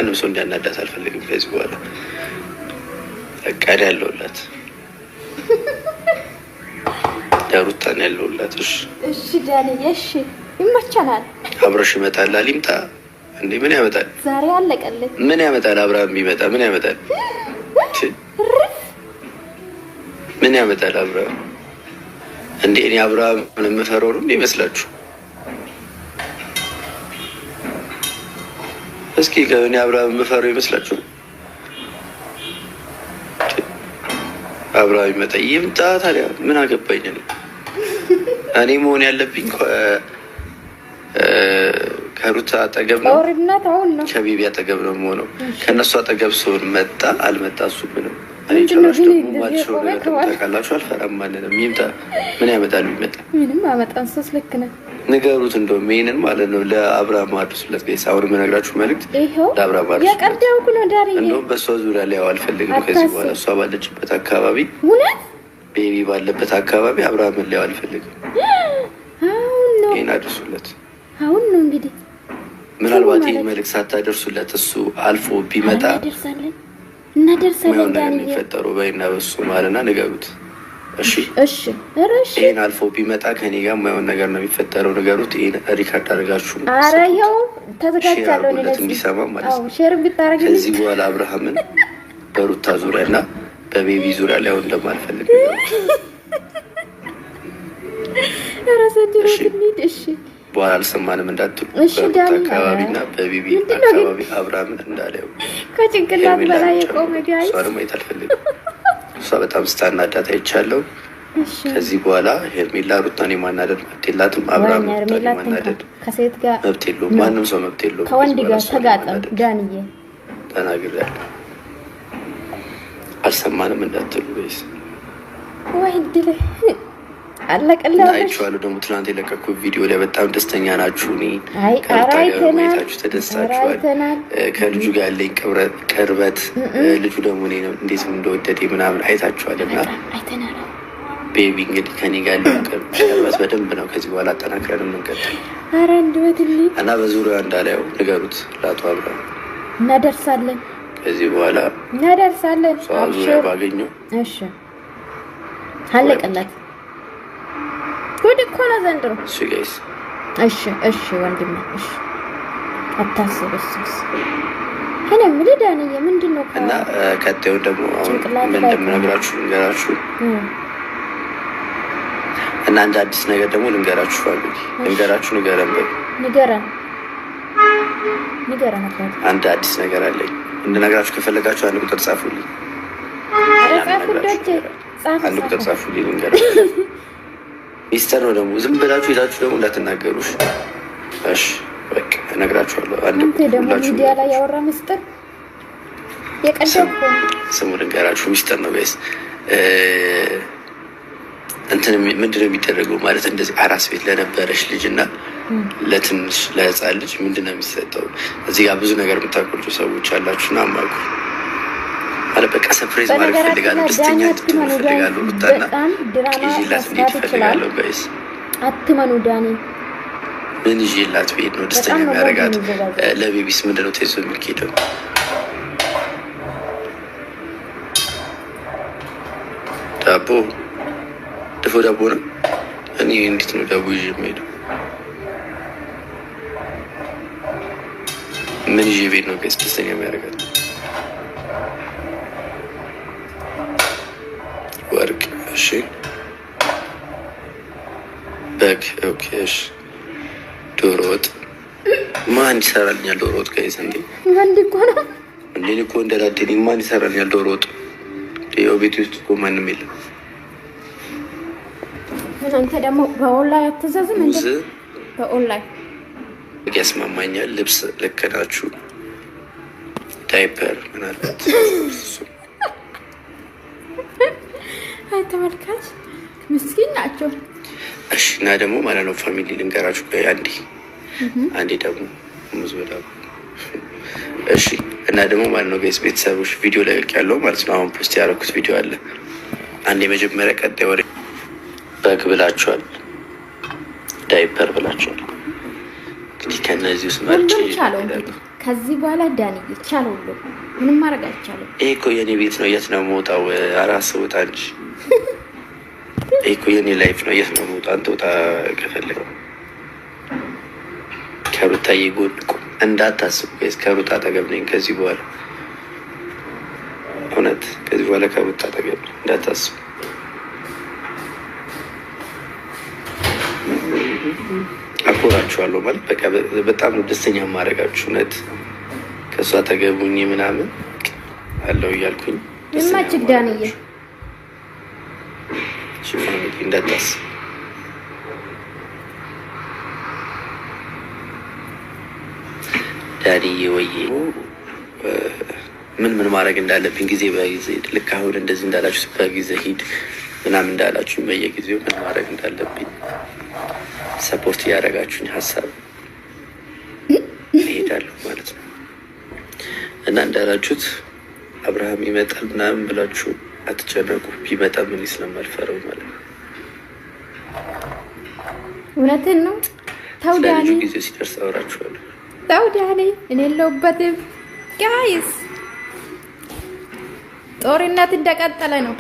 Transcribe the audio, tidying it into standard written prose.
ማንም ሰው እንዲያናዳት አልፈልግም። ከዚህ በኋላ እቃድ ያለውላት ዳሩታን ያለውላት። እሺ ዳንዬ፣ እሺ ይመቻላል። አብረሽ ይመጣል አሊምጣ እንዴ? ምን ያመጣል? ዛሬ አለቀልኝ። ምን ያመጣል? አብርሃም ቢመጣ ምን ያመጣል? ምን ያመጣል አብርሃም? እንዴ እኔ አብርሃም የምፈራው ነው ይመስላችሁ? እስኪ ከእኔ አብርሃም የምፈራው ይመስላችሁ? አብርሃም ይመጣ ይምጣ። ታዲያ ምን አገባኝ? እኔ መሆን ያለብኝ ከሩታ አጠገብ ነው፣ ከቤቢ አጠገብ ነው የምሆነው። ከእነሱ አጠገብ ስሆን መጣ አልመጣ እሱ ምንም። እኔ ጭራሽ ደግሞ ማልሽው ነገር ታውቃላችሁ፣ አልፈራም ማንንም። ይምጣ። ምን ያመጣል? ቢመጣ ምንም አመጣን። ሶስ ልክ ነህ። ንገሩት እንደውም ይሄንን ማለት ነው ለአብርሃም አድርሱለት። ጋይስ አሁን የምነግራችሁ መልዕክት ለአብርሃም አድርሱለት። ያቀርደውኩ ነው ዳሪ። እንደውም በእሷ ዙሪያ ላይ አልፈልግም ከዚህ በኋላ። እሷ ባለችበት አካባቢ፣ ቤቢ ባለበት አካባቢ አብርሃምን ላይ አልፈልግም። ይሄን አድርሱለት። አሁን ነው እንግዲህ ምናልባት ይሄን መልዕክት ሳታደርሱለት እሱ አልፎ ቢመጣ እናደርሳለን ዳኒ። የሚፈጠረው በይና በሱ ማለትና ንገሩት። እሺ እሺ እሺ። ይሄን አልፎ ቢመጣ ከኔ ጋር የማይሆን ነገር ነው የሚፈጠረው። ንገሩት። ይሄን ሪካርድ አድርጋችሁ ኧረ ይኸው ተዘጋጅቻለሁ እኔ ለዚህ እንዲሰማ ማለት ነው። ሼር ብታረግ ከዚህ በኋላ አብርሃምን በሩታ ዙሪያና በቤቢ ዙሪያ ላይ አሁን እንደማልፈልግ እሺ በኋላ አልሰማንም እንዳትሉ። በሩታ አካባቢና በቤቢ አካባቢ አብርሃምን እንዳለው ከጭንቅላት በላይ የቆመ ጋር እሷ ደግሞ አይት አልፈልግም። እሷ በጣም ስታናዳት አይቻለሁ። ከዚህ በኋላ ሄርሜላ ሩታን የማናደድ መብት የላትም። አብርሃም ሩታን የማናደድ ከሴት ጋር መብት የለውም። ማንም ሰው መብት የለውም። ከወንድ ጋር ተጋጠም ዳንዬ ተናግሬያለሁ። አልሰማንም እንዳትሉ ወይስ ወይ ድል አለቀላው። አይቼዋለሁ ደግሞ ትናንት የለቀኩት ቪዲዮ ላይ በጣም ደስተኛ ናችሁ። እኔ አይተናችሁ ተደስታችኋል። ከልጁ ጋር ያለኝ ቅርበት ልጁ ደግሞ እኔ ነው እንዴት እንደወደደ ምናምን አይታችኋል። እና ቤቢ እንግዲህ ከኔ ጋር ያለኝ ቅርበት በደንብ ነው ከዚህ በኋላ አጠናክረን የምንቀጥል እና በዙሪያ እንዳላየው ንገሩት ለአቶ አብርሃም። እናደርሳለን ከዚህ በኋላ እናደርሳለን። ዙሪያ ባገኘው እሺ አለቀላት። ጉድ እኮ ነው ዘንድሮ። እሺ ጋይስ፣ እሺ እሺ ወንድሜ፣ እሺ አታስብ። እሱስ እኔ ምን ዳንዬ ምንድን ነው እና ቀጣዩ ደግሞ አሁን ምን እንደምነግራችሁ ልንገራችሁ እና አንድ አዲስ ነገር ደግሞ ልንገራችሁ። ፋሚሊ ልንገራችሁ፣ ንገረን አንድ አዲስ ነገር አለኝ እንድነግራችሁ። ከፈለጋችሁ አንድ ቁጥር ጻፉልኝ። አንድ ቁጥር ጻፉልኝ ልንገራችሁ። ሚስጥር ነው ደግሞ ዝም ብላችሁ ሄዳችሁ ደግሞ እንዳትናገሩ። እሺ በቃ እነግራችኋለሁ። አንተ ደግሞ ሚዲያ ላይ ያወራ ሚስጥር የቀደምኩ ስሙ ልንገራችሁ። ሚስጥር ነው ጋይስ። እንትን ምንድነው የሚደረገው ማለት እንደዚህ አራስ ቤት ለነበረች ልጅና ለትንሽ ለህፃን ልጅ ምንድነው የሚሰጠው? እዚህ ጋር ብዙ ነገር የምታቆርጡ ሰዎች አላችሁና አማኩ ማለት በቃ ሰርፕራይዝ ማድረግ ፈልጋለሁ። ደስተኛ እንድትሆን ፈልጋለሁ። ሩታና ይዤላት እንዴት ፈልጋለሁ ጋይስ። አትመኑ ዳኒ ምን ይዤላት ብሄድ ነው ደስተኛ የሚያደርጋት? ለቤቢስ ምንድነው ተይዞ የሚሄደው? ዳቦ ድፎ ዳቦ ነው። እኔ እንዴት ነው ዳቦ ይዤ የምሄደው? ምን ይዤ ብሄድ ነው ጋይስ ደስተኛ የሚያደርጋት? ወርቅ። እሺ በግ። ኦኬ እሺ ዶሮ ወጥ። ማን ይሰራልኛል ዶሮ ወጥ ጋይስ? እንዴ ወንድ እኮ ነው እንዴ? እኮ እንደራደኝ ማን ይሰራልኛል ዶሮ ወጥ? ያው ቤት ውስጥ እኮ ማንም የለም። አንተ ደግሞ በኦንላይን አትዘዝም እንዴ? በኦንላይን ያስማማኛል። ልብስ ልክ ናችሁ። ዳይፐር ምናልባት አይ ተመልካች ምስኪን ናቸው። እሺ እና ደግሞ ማለት ነው ፋሚሊ ልንገራችሁ አንዴ ደግሞ ሙዝ በላ። እሺ እና ደግሞ ማለት ነው ጋይስ ቤተሰቦች ቪዲዮ ላይ ያለው ማለት ነው አሁን ፖስት ያደረኩት ቪዲዮ አለ። አንዴ መጀመሪያ ቀጣይ ወሬ በግ ብላችኋል፣ ዳይፐር ብላችኋል። እንግዲህ ከነዚህ ውስጥ መርጬ ከዚህ በኋላ ዳንዬ ቻለው ሁሉ ምንም ማድረግ አይቻልም። ይሄ እኮ የኔ ቤት ነው። የት ነው የምወጣው? አራስ ወጣ እንጂ ይሄ እኮ የኔ ላይፍ ነው። የት ነው የምወጣው? አንተ ወጣ ከፈለግ ከሩታዬ ጎን እንዳታስቡ። ወይስ ከሩታ አጠገብ ነኝ ከዚህ በኋላ እውነት ከዚህ በኋላ ከሩታ አጠገብ እንዳታስቡ። አኮራችኋለሁ ማለት በቃ በጣም ደስተኛ ማድረጋችሁ እውነት ከእሷ አጠገቡኝ ምናምን አለው እያልኩኝ የማችግ ዳንዬ ፋሚሊ እንዳታስብ። ዳንዬ ወዬ ምን ማድረግ እንዳለብኝ ጊዜ በጊዜ ልክ አሁን እንደዚህ እንዳላችሁ በጊዜ ሂድ ምናምን እንዳላችሁ በየጊዜው ምን ማድረግ እንዳለብኝ ሰፖርት እያደረጋችሁኝ ሀሳብ እሄዳለሁ ማለት ነው። እና እንዳላችሁት አብርሃም ይመጣል ምናምን ብላችሁ አትጨነቁ። ቢመጣ ምን ስለማልፈረው ማለት ነው። እውነትን ነው። ተው ዳኒ፣ ጊዜ ሲደርስ አወራችኋለሁ። ተው ዳኒ፣ እኔ የለሁበትም ጋይስ። ጦርነት እንደቀጠለ ነው።